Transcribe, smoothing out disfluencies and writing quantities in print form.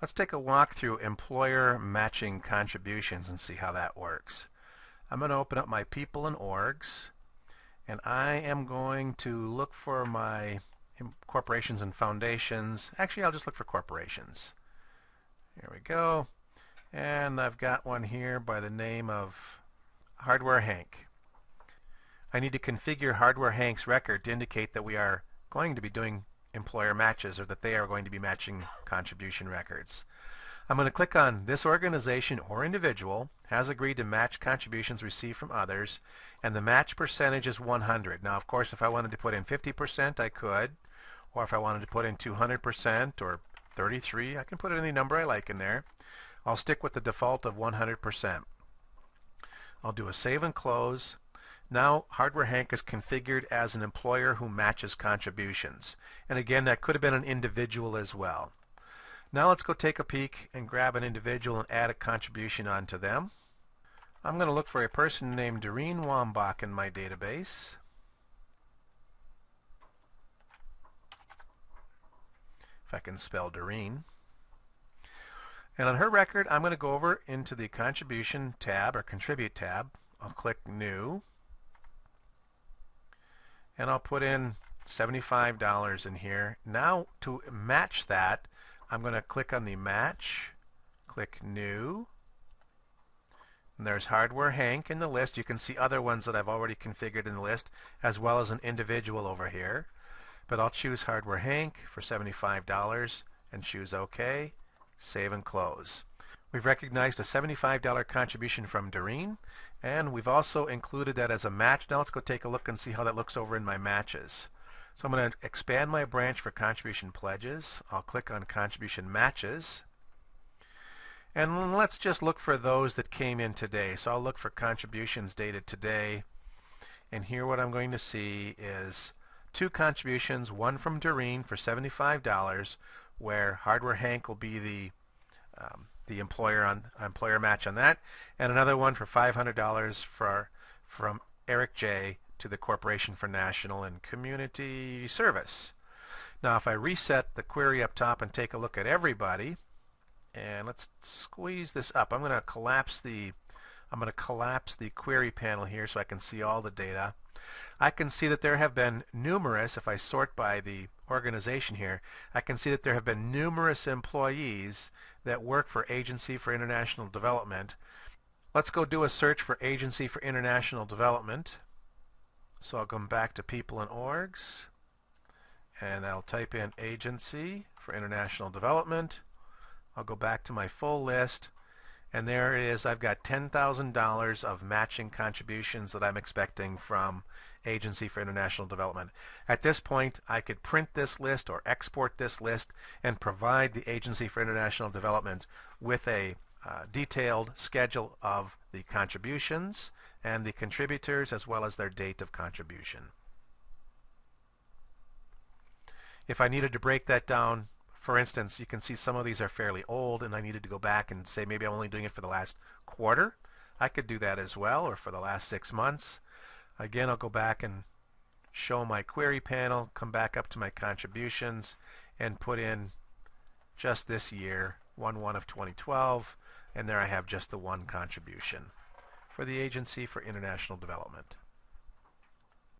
Let's take a walk through employer matching contributions and see how that works. I'm going to open up my people and orgs, and I am going to look for my corporations and foundations. Actually, I'll just look for corporations. Here we go. And I've got one here by the name of Hardware Hank. I need to configure Hardware Hank's record to indicate that we are going to be doing employer matches, or that they are going to be matching contribution records. I'm going to click on this organization or individual has agreed to match contributions received from others, and the match percentage is 100. Now, of course, if I wanted to put in 50%, I could, or if I wanted to put in 200% or 33, I can put any number I like in there. I'll stick with the default of 100%. I'll do a save and close. Now Hardware Hank is configured as an employer who matches contributions. And again, that could have been an individual as well. Now let's go take a peek and grab an individual and add a contribution onto them. I'm going to look for a person named Doreen Wambach in my database. If I can spell Doreen. And on her record, I'm going to go over into the Contribution tab, or Contribute tab. I'll click New. And I'll put in $75 in here. Now to match that, I'm going to click on the Match, click New. And there's Hardware Hank in the list. You can see other ones that I've already configured in the list, as well as an individual over here. But I'll choose Hardware Hank for $75 and choose OK, save and close. We've recognized a $75 contribution from Doreen, and we've also included that as a match. Now let's go take a look and see how that looks over in my matches. So I'm going to expand my branch for contribution pledges. I'll click on contribution matches. And let's just look for those that came in today. So I'll look for contributions dated today. And here what I'm going to see is two contributions, one from Doreen for $75, where Hardware Hank will be the employer match on that, and another one for $500 from Eric J. to the Corporation for National and Community Service. Now if I reset the query up top and take a look at everybody, and let's squeeze this up. I'm going to collapse the query panel here so I can see all the data. I can see that there have been numerous, if I sort by the organization here, I can see that there have been numerous employees that work for Agency for International Development. Let's go do a search for Agency for International Development. So I'll come back to People and Orgs, and I'll type in Agency for International Development. I'll go back to my full list, and there it is. I've got $10,000 of matching contributions that I'm expecting from Agency for International Development. At this point, I could print this list or export this list and provide the Agency for International Development with a detailed schedule of the contributions and the contributors, as well as their date of contribution. If I needed to break that down, for instance, you can see some of these are fairly old, and I needed to go back and say maybe I'm only doing it for the last quarter. I could do that as well, or for the last 6 months. Again, I'll go back and show my query panel, come back up to my contributions, and put in just this year, 1/1 of 2012, and there I have just the one contribution for the Agency for International Development.